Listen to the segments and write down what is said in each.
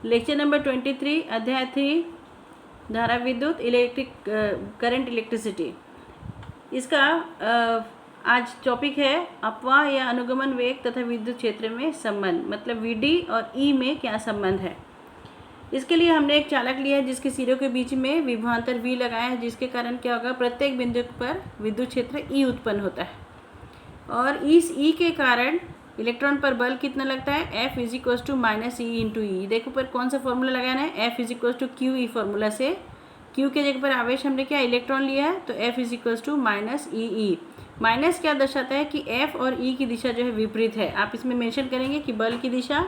Lecture number 23, अध्याय 3, धारा विद्युत, इलेक्ट्रिक करंट, इलेक्ट्रिसिटी। इसका आज टॉपिक है अपवाह या अनुगमन वेग तथा विद्युत क्षेत्र में संबंध, मतलब वीडी और ई में क्या संबंध है। इसके लिए हमने एक चालक लिया है जिसके सिरों के बीच में विभवांतर वी लगाया है, जिसके कारण क्या होगा, प्रत्येक बिंदु पर विद्युत क्षेत्र ई उत्पन्न होता है और इस ई के कारण इलेक्ट्रॉन पर बल कितना लगता है, F is equal to minus e into e. देखो पर कौन सा फॉर्मूला लगाना है, F is equal to q e formula से। Q के जगह पर आवेश हमने क्या इलेक्ट्रॉन लिया है, तो F is equal to minus E E. Minus क्या दर्शाता है कि F और E की दिशा जो है विपरीत है। आप इसमें मेंशन करेंगे कि बल की दिशा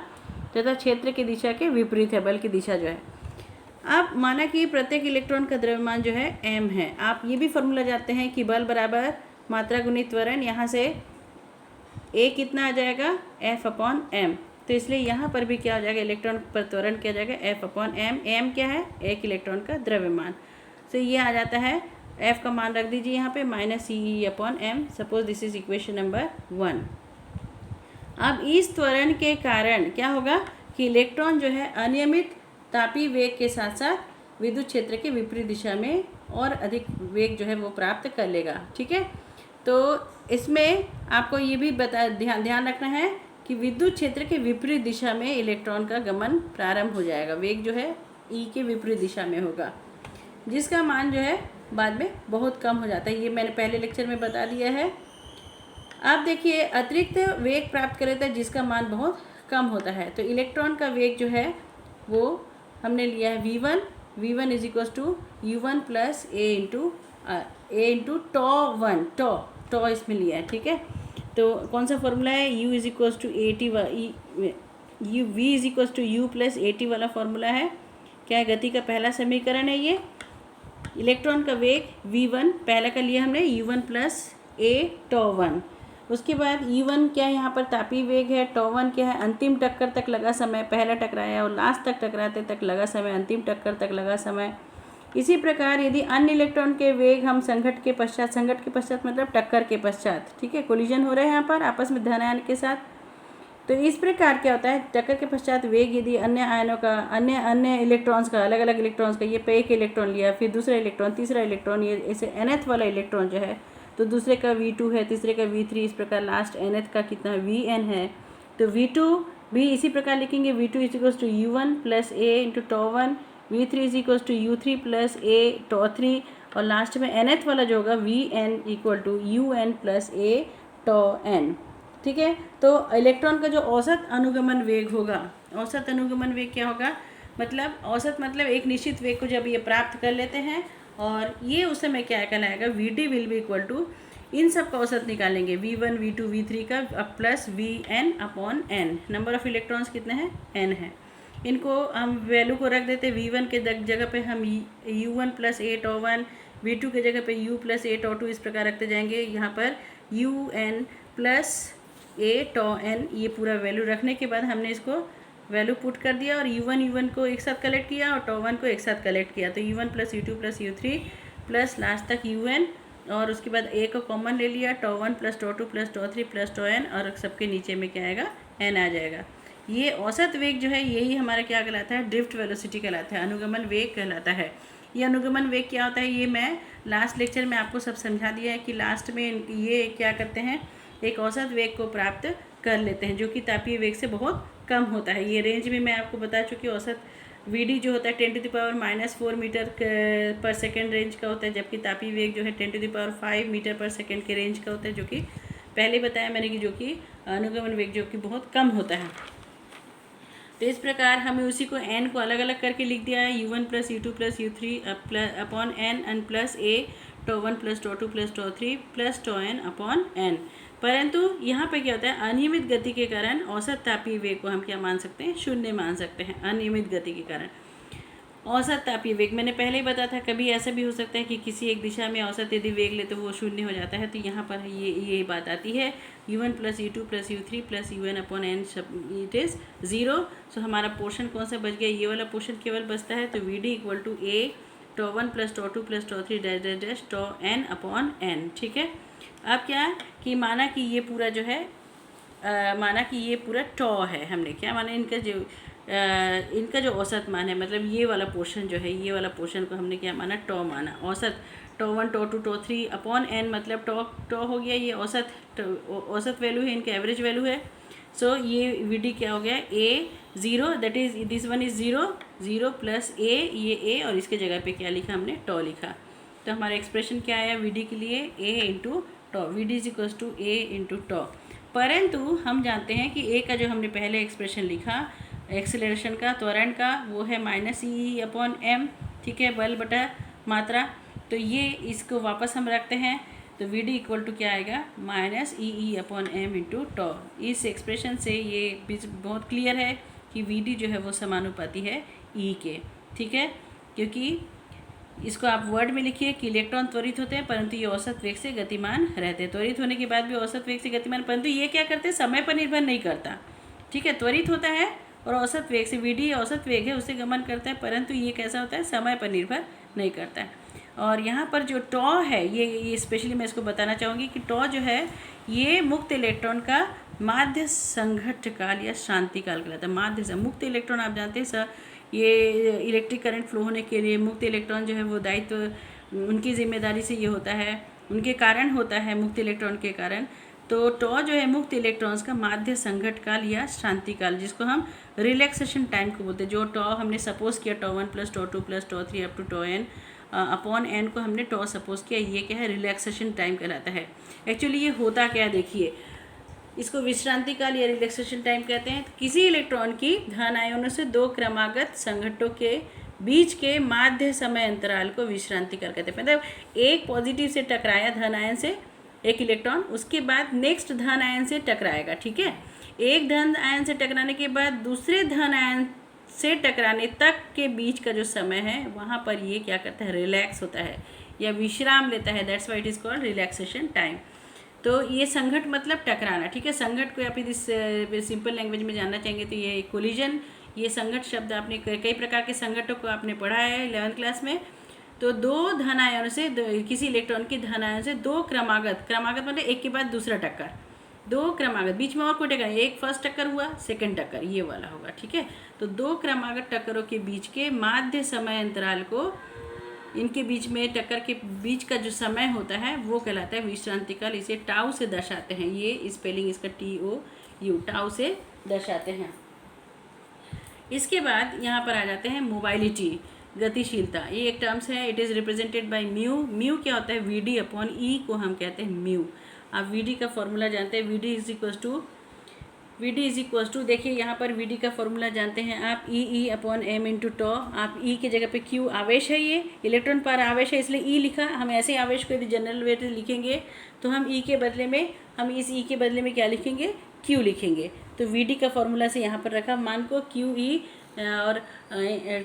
तथा क्षेत्र की दिशा के विपरीत है, बल की दिशा जो है। अब माना कि प्रत्येक इलेक्ट्रॉन का द्रव्यमान जो है m है। आप ये भी फॉर्मूला जानते हैं कि बल बराबर मात्रा गुणित त्वरण, यहाँ से A कितना आ जाएगा, F अपॉन m। तो इसलिए यहाँ पर भी क्या हो जाएगा, इलेक्ट्रॉन पर त्वरण क्या जाएगा, F अपॉन m। m क्या है, एक इलेक्ट्रॉन का द्रव्यमान। तो ये आ जाता है, F का मान रख दीजिए यहाँ पे minus E upon m। Suppose this is equation number 1। अब इस त्वरण के कारण क्या होगा कि इलेक्ट्रॉन जो है अनियमित तापीय वेग के साथ साथ विद्युत क्षेत्र के विपरीत दिशा में और अधिक वेग जो है वो प्राप्त कर लेगा। ठीक है, तो इसमें आपको ये भी ध्यान रखना है कि विद्युत क्षेत्र के विपरीत दिशा में इलेक्ट्रॉन का गमन प्रारंभ हो जाएगा। वेग जो है ई के विपरीत दिशा में होगा, जिसका मान जो है बाद में बहुत कम हो जाता है। ये मैंने पहले लेक्चर में बता दिया है। अब देखिए, अतिरिक्त वेग प्राप्त कर लेता है जिसका मान बहुत कम होता है। तो इलेक्ट्रॉन का वेग जो है वो हमने लिया है v1। v1 is equal to u1 plus a into tau one. Tau इसमें लिया है। ठीक है, तो कौन सा फॉर्मूला है, u is equal to A T, U v is equal to U plus A T वाला फॉर्मूला है। क्या है, गति का पहला समीकरण है ये। इलेक्ट्रॉन का वेग v1 पहला का लिया हमने u1 प्लस ए टॉ1। उसके बाद u1 क्या है, यहाँ पर तापीय वेग है। टॉ1 क्या है, अंतिम टक्कर तक लगा समय, पहला टकराया और लास्ट तक टकराते तक लगा समय, अंतिम टक्कर तक लगा समय। इसी प्रकार यदि अन्य इलेक्ट्रॉन के वेग हम संघट के पश्चात मतलब टक्कर के पश्चात, ठीक है, कोलिजन हो रहे हैं यहाँ पर आपस में धन आयन के साथ, तो इस प्रकार क्या होता है, टक्कर के पश्चात वेग यदि अन्य आयनों का, अन्य इलेक्ट्रॉन्स का, अलग अलग इलेक्ट्रॉन्स का, ये पे एक इलेक्ट्रॉन लिया, फिर दूसरा इलेक्ट्रॉन, तीसरा इलेक्ट्रॉन, ये ऐसे nth वाला इलेक्ट्रॉन जो है, तो दूसरे का v2 है, तीसरे का v3, इस प्रकार लास्ट nth का कितना vn है। तो v2 भी इसी प्रकार लिखेंगे, v2 is equal to u1 plus a into tau one, v3 is equal to u3 plus a tau three, और लास्ट में nth वाला जो होगा vn equal to un plus a tau n। ठीक है, तो इलेक्ट्रॉन का जो औसत अनुगमन वेग होगा, औसत अनुगमन वेग क्या होगा, मतलब औसत मतलब एक निश्चित वेग को जब ये प्राप्त कर लेते हैं, और ये उस समय क्या कहलाएगा, v d will be equal to, इन सब का औसत निकालेंगे, v1 v2 v3 का plus vn upon n। Number of electrons कितने हैं, n है। इनको हम वैल्यू को रख देते, v1 के जगह पे हम u1 प्लस ए टॉ1, v2 के जगह पे u प्लस ए टॉ2, इस प्रकार रखते जाएंगे। यहाँ पर un plus a tau n, ये पूरा वैल्यू रखने के बाद हमने इसको वैल्यू पुट कर दिया और u1 को एक साथ कलेक्ट किया और टॉ1 को एक साथ कलेक्ट किया। तो u1 plus u2 plus u3 plus last तक un, और उसके बाद a को कॉमन ले लिया, टॉ1 plus tau two plus tau three plus tau n, और सबके नीचे में क्या आएगा, n आ जाएगा। ये औसत वेग जो है यही हमारा क्या कहलाता है, ड्रिफ्ट वेलोसिटी कहलाता है, अनुगमन वेग कहलाता है। ये अनुगमन वेग क्या होता है, ये मैं लास्ट लेक्चर में आपको सब समझा दिया है कि लास्ट में ये क्या करते हैं, एक औसत वेग को प्राप्त कर लेते हैं जो कि तापीय वेग से बहुत कम होता है। ये रेंज में मैं आपको बता चुकी हूँ, औसत वीडी जो होता है 10⁻⁻⁴ मीटर पर सेकेंड रेंज का होता है, जबकि तापीय वेग जो है 10⁵ मीटर पर सेकेंड के रेंज का होता है, जो कि पहले बताया मैंने कि जो कि अनुगमन वेग जो कि बहुत कम होता है। तो इस प्रकार हमें उसी को n को अलग अलग करके लिख दिया है, u1 plus u2 plus u3 upon n plus a tau one plus tau two plus tau three plus tau n upon n। परंतु यहाँ पे क्या होता है, अनियमित गति के कारण औसत तापीय वेग को हम क्या मान सकते हैं, शून्य मान सकते हैं। अनियमित गति के कारण औसत तापीय वेग मैंने पहले ही बताया था, कभी ऐसा भी हो सकता है कि किसी एक दिशा में औसत यदि वेग ले तो वो शून्य हो जाता है। तो यहाँ पर ये बात आती है, u1 plus u2 plus u3 plus un upon n, it is 0। सो हमारा पोर्शन कौन सा बच गया, ये वाला पोर्शन केवल बचता है। तो v d equal to a tau one plus tau two plus tau three dash dash dash tau n upon n। ठीक है, अब क्या है कि माना कि ये पूरा जो है माना कि ये पूरा टॉ है, हमने क्या माना, इनका जो इनका जो औसत मान है, मतलब ये वाला पोर्शन जो है, ये वाला पोर्शन को हमने क्या माना, टॉ माना। औसत टॉ 1 टॉ 2 टॉ 3 अपॉन n, मतलब टॉ हो गया, ये औसत वैल्यू है, इनका एवरेज वैल्यू है। सो ये वी डी क्या हो गया, a 0, that is this one is 0 plus a, ये ए, और इसके जगह पे क्या लिखा हमने, टॉ लिखा। तो हमारा एक्सप्रेशन क्या आया वी डी के लिए, a into tau, v d is equals to a into tau. परंतु हम जानते हैं कि ए का जो हमने पहले एक्सप्रेशन लिखा एक्सेलरेशन का, त्वरण का, वो है -e/m, ठीक है, बल बटा मात्रा। तो ये इसको वापस हम रखते हैं, तो वी डी इक्वल टू क्या आएगा, -e/m इंटू टॉ। इस एक्सप्रेशन से ये बहुत क्लियर है कि वी डी जो है वो समानुपाती है ई के, ठीक है, क्योंकि इसको आप वर्ड में लिखिए कि इलेक्ट्रॉन त्वरित होते हैं परंतु ये औसत वेग से गतिमान रहते हैं। त्वरित होने के बाद भी औसत वेग से गतिमान, परंतु ये क्या करते हैं, समय पर निर्भर नहीं करता, ठीक है। त्वरित होता है और औसत वेग से, वी डी औसत वेग है उससे गमन करता है, परंतु ये कैसा होता है, समय पर निर्भर नहीं करता है। और यहाँ पर जो टॉ है, ये स्पेशली मैं इसको बताना चाहूँगी कि टॉ जो है ये मुक्त इलेक्ट्रॉन का माध्य संघट्ट काल या शांति काल कहलाता है। माध्य मुक्त इलेक्ट्रॉन आप जानते हैं सर, ये इलेक्ट्रिक करंट फ्लो होने के लिए मुक्त इलेक्ट्रॉन जो है वो दायित्व, उनकी जिम्मेदारी से ये होता है, उनके कारण होता है, मुक्त इलेक्ट्रॉन के कारण। तो टॉ जो है मुक्त इलेक्ट्रॉन्स का माध्य संघट्ट काल या शांति काल, जिसको हम रिलैक्सेशन टाइम को बोलते हैं। जो टॉ हमने सपोज किया, tau 1 plus tau 2 plus tau 3 up to tau n upon n को हमने टॉ सपोज किया, ये क्या है, रिलैक्सेशन टाइम कहलाता है। एक्चुअली ये होता क्या, देखिए, इसको विश्रांति काल या रिलैक्सेशन टाइम कहते हैं। किसी इलेक्ट्रॉन की धन आयनों से दो क्रमागत संघट्टों के बीच के माध्य समय अंतराल को विश्रांति काल कहते हैं। मतलब एक पॉजिटिव से टकराया धन आयन से एक इलेक्ट्रॉन, उसके बाद नेक्स्ट धन आयन से टकराएगा, ठीक है। एक धन आयन से टकराने के बाद दूसरे धन आयन से टकराने तक के बीच का जो समय है, वहाँ पर ये क्या करता है, रिलैक्स होता है या विश्राम लेता है। That's why it is called relaxation time. तो ये संघट मतलब टकराना, ठीक है। संघट को आप यदि सिंपल लैंग्वेज में जानना चाहेंगे तो ये कोलिजन, ये संघट शब्द आपने कई प्रकार के संघटों को आपने पढ़ा है 11th क्लास में। तो दो धन आयनों से, किसी इलेक्ट्रॉन की धन आयन से दो क्रमागत मतलब एक के बाद दूसरा टक्कर, दो क्रमागत, बीच में और कोई टक्कर, एक फर्स्ट टक्कर हुआ, सेकंड टक्कर, ये वाला होगा, ठीक है। तो दो क्रमागत टक्करों के बीच के माध्य समय अंतराल को, इनके बीच में टक्कर के बीच का जो समय होता है वो कहलाता है विश्रांति काल। इसे टाउ से दर्शाते हैं, ये स्पेलिंग इसका TOU, टाउ से दर्शाते हैं। इसके बाद यहाँ पर आ जाते हैं मोबाइलिटी, गतिशीलता। ये एक टर्म्स है, it is represented by mu. Mu क्या होता है, VD अपॉन ई को हम कहते हैं म्यू। आप VD का फॉर्मूला जानते हैं, VD इज इक्वल्स टू, देखिए यहाँ पर VD का फॉर्मूला जानते हैं आप, E अपॉन m इंटू टॉ। आप E के जगह पे Q आवेश है, ये इलेक्ट्रॉन पर आवेश है इसलिए E लिखा। हम ऐसे आवेश को यदि जनरल वे से लिखेंगे तो हम E के बदले में, हम इस E के बदले में क्या लिखेंगे, Q लिखेंगे। तो VD का फॉर्मूला से यहाँ पर रखा मान को QE और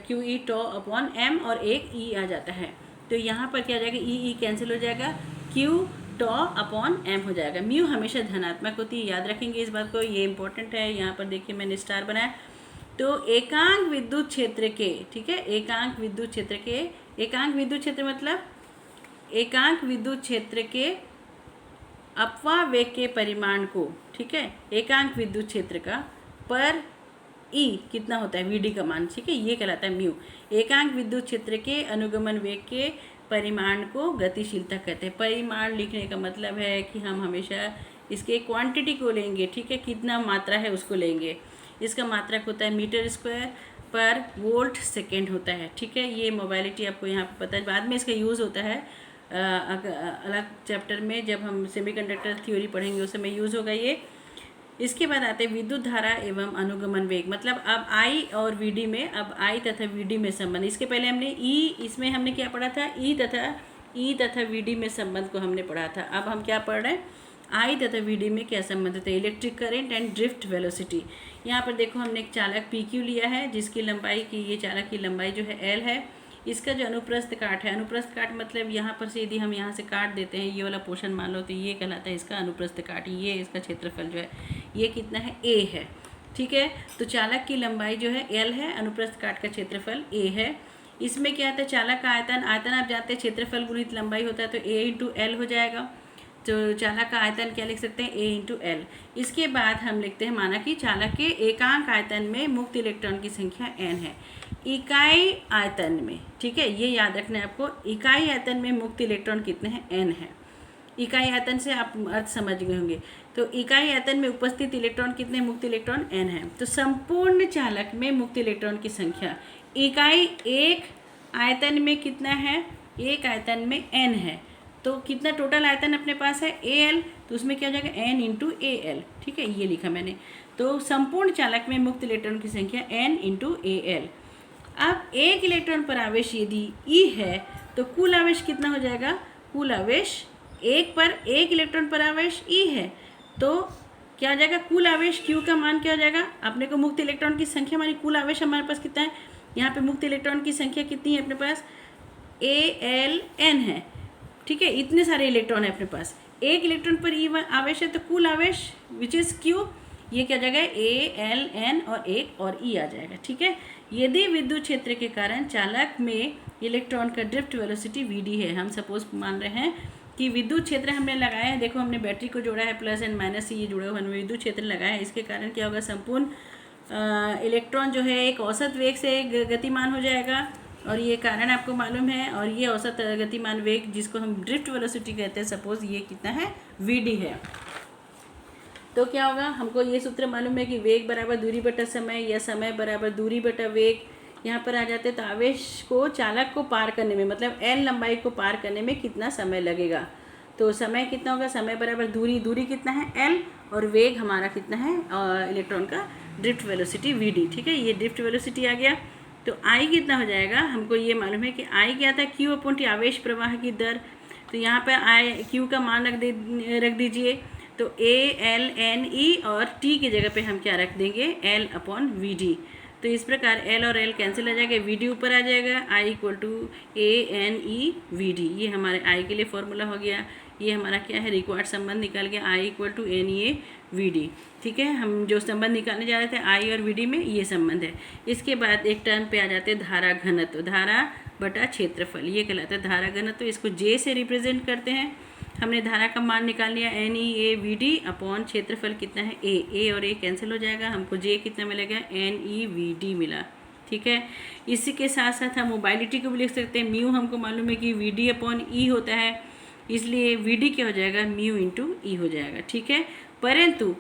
QE टॉ अपॉन m और एक E आ जाता है। तो यहाँ पर क्या आ जाएगा, E कैंसिल हो जाएगा, Q टॉ अपॉन m हो जाएगा। म्यू हमेशा धनात्मक होती है, याद रखेंगे इस बात को, ये इंपॉर्टेंट है। यहाँ पर देखिए मैंने स्टार बनाया। तो एकांक विद्युत क्षेत्र के, ठीक है, एकांक विद्युत क्षेत्र के, एकांक विद्युत क्षेत्र मतलब एकांक विद्युत क्षेत्र के अपवाह वेग के परिमाण को, ठीक है, एकांक विद्युत क्षेत्र का पर E कितना होता है, VD का मान, ठीक है, ये कहलाता है म्यू। एकांक विद्युत क्षेत्र के अनुगमन वेग के परिमाण को गतिशीलता कहते हैं। परिमाण लिखने का मतलब है कि हम हमेशा इसके क्वांटिटी को लेंगे, ठीक है, कितना मात्रा है उसको लेंगे। इसका मात्रक होता है मीटर स्क्वायर पर वोल्ट सेकेंड होता है, ठीक है। ये मोबाइलिटी आपको यहाँ पर पता है, बाद में इसका यूज़ होता है अलग चैप्टर में, जब हम सेमीकंडक्टर थ्योरी पढ़ेंगे उस समय यूज़ होगा ये। इसके बाद आते हैं विद्युत धारा एवं अनुगमन वेग। मतलब अब I और VD में, अब I तथा VD में संबंध। इसके पहले हमने इसमें हमने क्या पढ़ा था, E तथा VD में संबंध को हमने पढ़ा था। अब हम क्या पढ़ रहे हैं, I तथा VD में क्या संबंध होता है, electric current and drift velocity. यहाँ पर देखो हमने एक चालक PQ लिया है जिसकी लंबाई की, ये चालक की लंबाई जो है L है। इसका जो अनुप्रस्थ काट है, अनुप्रस्थ काट मतलब यहाँ पर से यदि हम यहाँ से काट देते हैं ये वाला पोर्शन मान लो, तो ये कहलाता है इसका अनुप्रस्थ काट। ये इसका क्षेत्रफल जो है ये कितना है, A है, ठीक है। तो चालक की लंबाई जो है L है, अनुप्रस्थ काट का क्षेत्रफल A है। इसमें क्या आता है, चालक का आयतन, आयतन आप जानते हैं क्षेत्रफल गुणित लंबाई होता है, तो A इंटू L हो जाएगा। तो चालक का आयतन क्या लिख सकते हैं, A इंटू एल। इसके बाद हम लिखते हैं, माना कि चालक के एकांक आयतन में मुक्त इलेक्ट्रॉन की संख्या n है। इकाई आयतन में, ठीक है, ये याद रखना है आपको, इकाई आयतन में मुक्त इलेक्ट्रॉन कितने हैं, n है। इकाई आयतन से आप अर्थ समझ गए होंगे। तो इकाई आयतन में उपस्थित इलेक्ट्रॉन कितने, मुक्त इलेक्ट्रॉन n है। तो संपूर्ण चालक में मुक्त इलेक्ट्रॉन की संख्या, इकाई एक आयतन में कितना है, एक आयतन में n है, तो कितना टोटल आयतन अपने पास है, Al, तो उसमें क्या हो जाएगा, n इंटू Al, ठीक है, ये लिखा मैंने। तो संपूर्ण चालक में मुक्त इलेक्ट्रॉन की संख्या n इंटू Al। अब एक इलेक्ट्रॉन पर आवेश यदि E है तो कुल आवेश कितना हो जाएगा, कुल आवेश एक पर एक इलेक्ट्रॉन पर आवेश E है तो क्या हो जाएगा, कुल आवेश Q का मान क्या हो जाएगा, अपने को मुक्त इलेक्ट्रॉन की संख्या मानी, कुल आवेश हमारे पास कितना है, यहाँ पे मुक्त इलेक्ट्रॉन की संख्या कितनी है अपने पास, ALN है, ठीक है, इतने सारे इलेक्ट्रॉन है अपने पास। एक इलेक्ट्रॉन पर E आवेश है तो कुल आवेश विच इज़ Q, ये क्या जाएगा, ALN और एक और E आ जाएगा, ठीक है। यदि विद्युत क्षेत्र के कारण चालक में इलेक्ट्रॉन का ड्रिफ्ट वेलोसिटी VD है, हम सपोज मान रहे हैं कि विद्युत क्षेत्र हमने लगाया है, देखो हमने बैटरी को जोड़ा है, प्लस एंड माइनस से ये जुड़े हुए हमने विद्युत क्षेत्र लगाया है, इसके कारण क्या होगा, संपूर्ण इलेक्ट्रॉन जो है एक औसत वेग से गतिमान हो जाएगा, और ये कारण आपको मालूम है। और ये औसत गतिमान वेग जिसको हम ड्रिफ्ट वेलोसिटी कहते हैं, सपोज ये कितना है, VD है, तो क्या होगा, हमको ये सूत्र मालूम है कि वेग बराबर दूरी बटा समय, या समय बराबर दूरी बटा वेग। यहाँ पर आ जाते हैं तो आवेश को चालक को पार करने में, मतलब L लंबाई को पार करने में कितना समय लगेगा, तो समय कितना होगा, समय बराबर दूरी, दूरी कितना है L, और वेग हमारा कितना है, इलेक्ट्रॉन का ड्रिफ्ट वेलोसिटी VD, ठीक है, ये ड्रिफ्ट वेलोसिटी आ गया। तो I कितना हो जाएगा, हमको ये मालूम है कि I क्या था, Q अपॉन T आवेश प्रवाह की दर। तो यहाँ पर Q का मान रख दीजिए, तो ALNE और T की जगह पे हम क्या रख देंगे, L अपॉन VD। तो इस प्रकार L और L कैंसिल हो जाएगा, VD ऊपर आ जाएगा, I equal to ANE VD, ये हमारे I के लिए फॉर्मूला हो गया। ये हमारा क्या है, रिक्वायर्ड संबंध निकल गया, I equal to NEA VD, ठीक है। हम जो संबंध निकालने जा रहे थे I और VD में, ये संबंध है। इसके बाद एक टर्म पे आ जाते हैं धारा घनत्व, धारा बटा क्षेत्रफल, ये कहलाता है धारा घनत्व। इसको J से रिप्रेजेंट करते हैं। हमने धारा का मान निकाल लिया, NEA VD अपॉन क्षेत्रफल कितना है, A और A कैंसिल हो जाएगा, हमको J कितना मिलेगा, NE VD मिला, ठीक है। इसी के साथ साथ हम मोबाइलिटी को भी लिख सकते हैं, म्यू हमको मालूम है कि VD अपॉन E होता है, इसलिए VD क्या हो जाएगा, म्यू इंटू E हो जाएगा, ठीक है। परंतु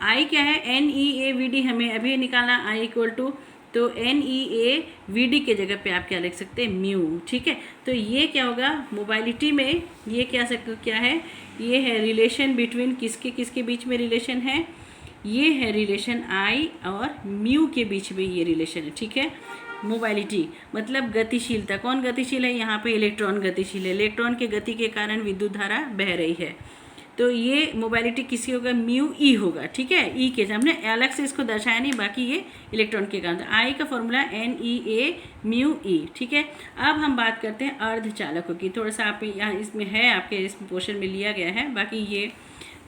I क्या है, NEA VD हमें अभी निकालना, I इक्वल टू, तो NEA VD के जगह पे आप क्या लिख सकते हैं, म्यू, ठीक है। तो ये क्या होगा, मोबाइलिटी में ये क्या है, ये है रिलेशन बिटवीन किसके बीच में रिलेशन है, ये है रिलेशन I और म्यू के बीच में ये रिलेशन है, ठीक है। मोबाइलिटी मतलब गतिशीलता, कौन गतिशील है, यहाँ पे इलेक्ट्रॉन गतिशील है, इलेक्ट्रॉन के गति के कारण विद्युत धारा बह रही है, तो ये मोबाइलिटी किसी होगा, म्यू ई होगा, ठीक है। ई के हमने अलग से इसको दर्शाया नहीं, बाकी ये इलेक्ट्रॉन के कारण। आई का फॉर्मूला NEA म्यू ई, ठीक है। अब हम बात करते हैं अर्धचालकों की, थोड़ा सा आप यहाँ इसमें है, आपके इस पोर्शन में लिया गया है, बाकी ये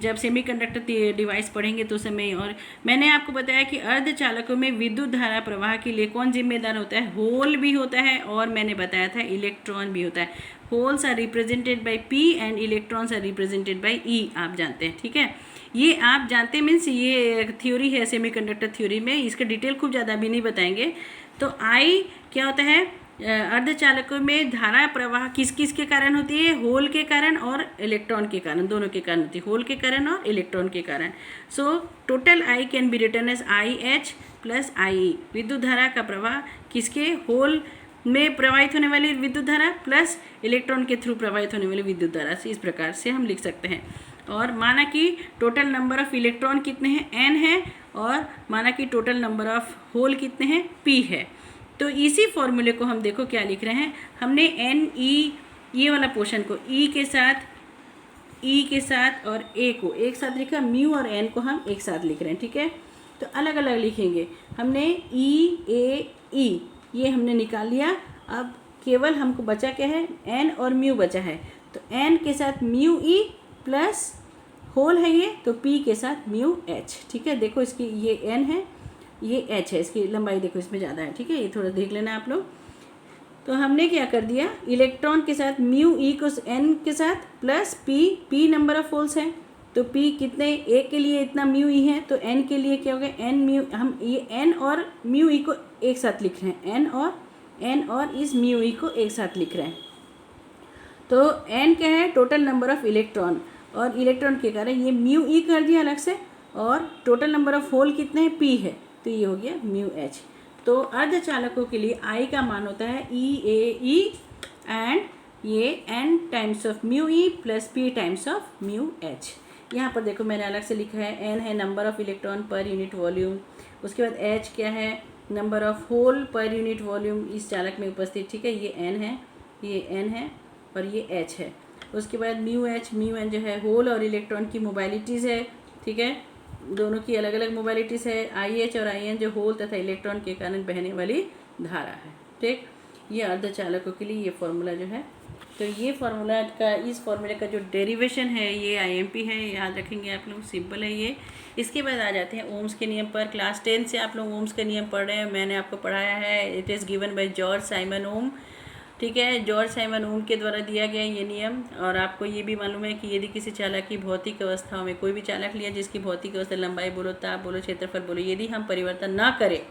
जब सेमीकंडक्टर डिवाइस पढ़ेंगे तो समय। और मैंने आपको बताया कि अर्धचालकों में विद्युत धारा प्रवाह के लिए कौन जिम्मेदार होता है, होल भी होता है, और मैंने बताया था इलेक्ट्रॉन भी होता है। Holes are represented by P and electrons are represented by E, आप जानते हैं, ठीक है। ये आप जानते हैं मीन्स ये थ्योरी है सेमीकंडक्टर थ्योरी में, इसका डिटेल खूब ज़्यादा भी नहीं बताएंगे। तो I क्या होता है, अर्धचालकों में धारा प्रवाह किस के कारण होती है, होल के कारण और इलेक्ट्रॉन के कारण, दोनों के कारण होती है, होल के कारण और इलेक्ट्रॉन के कारण। So total I can be written as IH plus IE, विद्युत धारा का प्रवाह किसके, होल में प्रवाहित होने वाली विद्युत धारा प्लस इलेक्ट्रॉन के थ्रू प्रवाहित होने वाली विद्युत धारा से, इस प्रकार से हम लिख सकते हैं। और माना कि टोटल नंबर ऑफ इलेक्ट्रॉन कितने हैं, n है, और माना कि टोटल नंबर ऑफ होल कितने हैं, p है। तो इसी फॉर्मूले को हम देखो क्या लिख रहे हैं, हमने NE ये वाला पोर्शन को E के साथ और A को एक साथ लिखा, म्यू और n को हम एक साथ लिख रहे हैं, ठीक है। तो अलग अलग लिखेंगे, हमने E ये हमने निकाल लिया। अब केवल हमको बचा क्या है, n और म्यू बचा है, तो n के साथ म्यू E प्लस होल है ये, तो p के साथ म्यू h, ठीक है। देखो इसकी ये n है, ये h है, इसकी लंबाई देखो इसमें ज़्यादा है, ठीक है, ये थोड़ा देख लेना आप लोग। तो हमने क्या कर दिया, इलेक्ट्रॉन के साथ म्यू ई को एन के साथ plus P number of holes हैं, तो पी कितने, ए के लिए इतना म्यू ई है, तो एन के लिए क्या हो गया, एन म्यू, हम ये एन और म्यू ई को एक साथ लिख रहे हैं, एन और इस म्यू ई को एक साथ लिख रहे हैं। तो एन क्या है, टोटल नंबर ऑफ इलेक्ट्रॉन, और इलेक्ट्रॉन के कारण ये म्यू ई कर दिया अलग से, और टोटल नंबर ऑफ होल कितने हैं, पी है, तो ये हो गया म्यू एच। तो अर्धचालकों के लिए आई का मान होता है ई ए ई, एंड ये N times of mu E plus P times of mu H. यहाँ पर देखो मैंने अलग से लिखा है, एन है नंबर ऑफ इलेक्ट्रॉन पर यूनिट वॉल्यूम, उसके बाद एच क्या है, नंबर ऑफ होल पर यूनिट वॉल्यूम इस चालक में उपस्थित, ठीक है, ये एन है, ये एन है और ये एच है। उसके बाद म्यू एन जो है होल और इलेक्ट्रॉन की मोबाइलिटीज़ है, ठीक है, दोनों की अलग अलग मोबाइलिटीज़ है। आई एच और आई एन जो होल तथा इलेक्ट्रॉन के कारण बहने वाली धारा है, ठीक। ये अर्धचालकों के लिए ये फॉर्मूला जो है, तो ये फार्मूला का, इस फार्मूले का जो डेरिवेशन है ये आईएमपी है, याद रखेंगे आप लोग, सिंपल है ये। इसके बाद आ जाते हैं ओम्स के नियम पर। क्लास 10 से आप लोग ओम्स का नियम पढ़ रहे हैं, मैंने आपको पढ़ाया है, it is given by George Simon Ohm, ठीक है, जॉर्ज साइमन ओम के द्वारा दिया गया ये नियम। और आपको ये भी मालूम है कि यदि किसी चालक की भौतिक अवस्थाओं में, कोई भी चालक लिया जिसकी भौतिक अवस्था, लंबाई बोलो, ताप बोलो, क्षेत्रफल बोलो, यदि हम परिवर्तन ना करें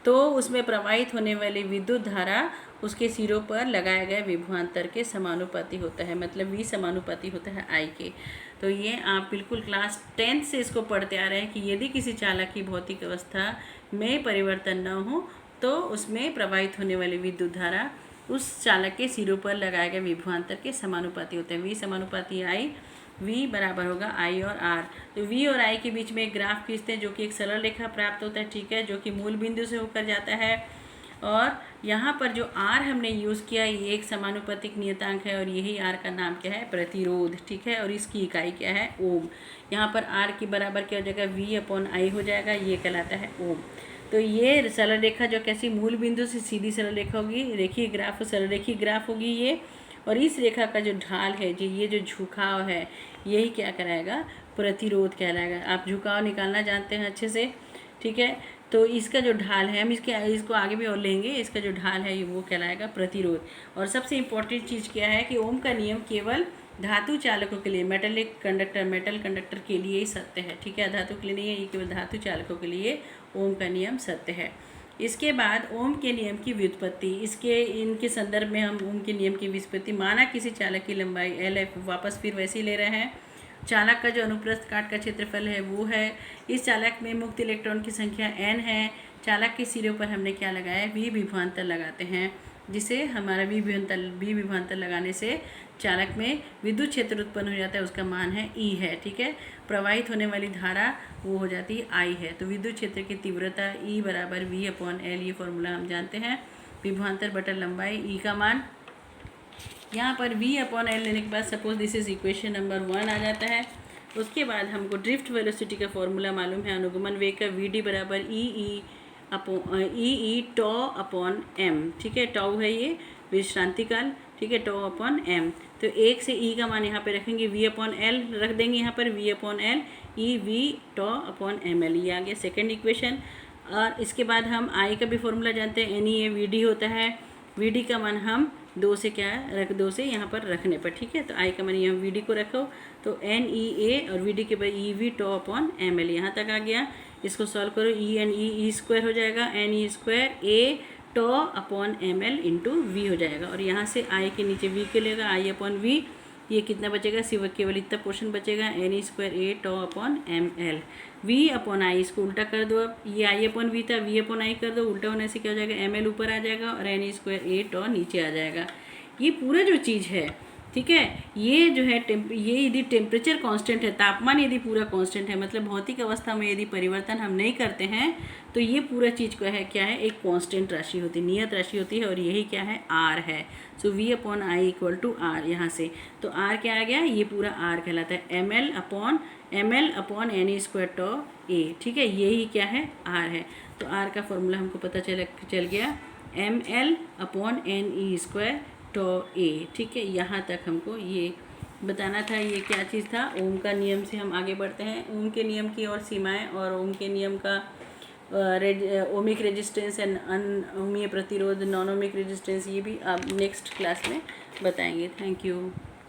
तो उसमें प्रवाहित होने वाली विद्युत धारा उसके सिरों पर लगाए गए विभवांतर के समानुपाती होता है, मतलब वी समानुपाती होता है आई के। तो ये आप बिल्कुल क्लास 10 से इसको पढ़ते आ रहे हैं कि यदि किसी चालक की भौतिक अवस्था में परिवर्तन न हो तो उसमें प्रवाहित होने वाली विद्युत धारा उस चालक के सिरों पर लगाए गए विभवांतर के समानुपाती होते हैं। वी समानुपाती आई, वी बराबर होगा आई और आर। तो वी और आई के बीच में एक ग्राफ खींचते हैं जो कि एक सरल रेखा प्राप्त होता है, ठीक है, जो कि मूल बिंदु से होकर जाता है। और यहाँ पर जो आर हमने यूज़ किया ये एक समानुपातिक नियतांक है, और यही आर का नाम क्या है, प्रतिरोध, ठीक है, और इसकी इकाई क्या है, ओम। यहाँ पर आर की बराबर क्या हो जाएगा, वी अपॉन आई हो जाएगा, ये कहलाता है ओम। तो ये सरल रेखा जो कैसी, मूल बिंदु से सीधी सरल रेखा होगी, रेखीय ग्राफ, सरल रेखीय ग्राफ होगी ये। और इस रेखा का जो ढाल है, जो ये जो झुकाव है, यही क्या कराएगा, प्रतिरोध कहलाएगा। आप झुकाव निकालना जानते हैं अच्छे से, ठीक है। तो इसका जो ढाल है, हम इसको आगे भी और लेंगे, इसका जो ढाल है वो कहलाएगा प्रतिरोध। और सबसे इम्पोर्टेंट चीज़ क्या है कि ओम का नियम केवल धातु चालकों के लिए, मेटल कंडक्टर के लिए ही सत्य है, ठीक है, धातु के लिए नहीं है, ये केवल धातु चालकों के लिए ओम का नियम सत्य है। इसके बाद ओम के नियम की व्युत्पत्ति, इनके संदर्भ में हम ओम के नियम की व्युत्पत्ति, माना किसी चालक की लंबाई एल है, वापस फिर वैसे ही ले रहे हैं, चालक का जो अनुप्रस्थ काट का क्षेत्रफल है वो है, इस चालक में मुक्त इलेक्ट्रॉन की संख्या n है, चालक के सिरे पर हमने क्या लगाया है, वी विभवांतर लगाते हैं, जिसे हमारा वी विभवांतर लगाने से चालक में विद्युत क्षेत्र उत्पन्न हो जाता है, उसका मान है ई है, ठीक है। प्रवाहित होने वाली धारा वो हो जाती है आई है। तो विद्युत क्षेत्र की तीव्रता ई बराबर वी अपॉन एल, ये फॉर्मूला हम जानते हैं, विभवांतर बटा लंबाई, ई का मान यहाँ पर v अपॉन एल लेने के बाद suppose this is equation number 1 आ जाता है। उसके बाद हमको ड्रिफ्ट वेलोसिटी का फॉर्मूला मालूम है, अनुगमन वेग का, वी डी बराबर ई टॉ अपॉन एम, ठीक है, टॉ है ये विश्रांति काल, ठीक है, टॉ अपॉन एम। तो 1 से ई का मान यहाँ पे रखेंगे, वी अपॉन एल रख देंगे यहाँ पर, V upon L E V tau upon M L, ये आ गया सेकेंड इक्वेशन। और इसके बाद हम आई का भी फॉर्मूला जानते हैं, N E A V D होता है, वी डी का मान हम 2 से क्या रख, 2 से यहाँ पर रखने पर, ठीक है। तो आई का मान यहाँ वी डी को रखो, तो एन ई ए और वी डी के बाद ई V tau upon M L, यहाँ तक आ गया। इसको सॉल्व करो, ई एन ई स्क्वायर हो जाएगा, N E square A tau upon M L into V हो जाएगा। और यहाँ से आई के नीचे वी के लेगा, आई अपॉन वी, ये कितना बचेगा, सिर्फ केवल इतना पोर्शन बचेगा, N E square A tau upon M L, V upon I, इसको उल्टा कर दो। अब ये आई अपॉन वी था, वी अपॉन आई कर दो, उल्टा होने से क्या हो जाएगा, एम एल ऊपर आ जाएगा और एन ई स्क्वायर ए टॉ नीचे आ जाएगा। ये पूरा जो चीज़ है, ठीक है, ये जो है ये यदि टेम्परेचर कांस्टेंट है, तापमान यदि पूरा कांस्टेंट है, मतलब भौतिक अवस्था में यदि परिवर्तन हम नहीं करते हैं तो ये पूरा चीज़ को है क्या है, एक कांस्टेंट राशि होती है, नियत राशि होती है, और यही क्या है, आर है। So V upon I equal to R, यहाँ से तो आर क्या आ गया, ये पूरा आर कहलाता है, m l upon n E square tau a, ठीक है, यही क्या है, आर है। तो आर का फॉर्मूला हमको पता चल गया, m l upon n E square tau a, ठीक है। यहाँ तक हमको ये बताना था, ये क्या चीज़ था, ओम का नियम से हम आगे बढ़ते हैं। ओम के नियम की और सीमाएं और ओम के नियम का ओमिक रेजिस्टेंस एंड अनओमीय प्रतिरोध, नॉन ओमिक रेजिस्टेंस, ये भी आप नेक्स्ट क्लास में बताएंगे। Thank you.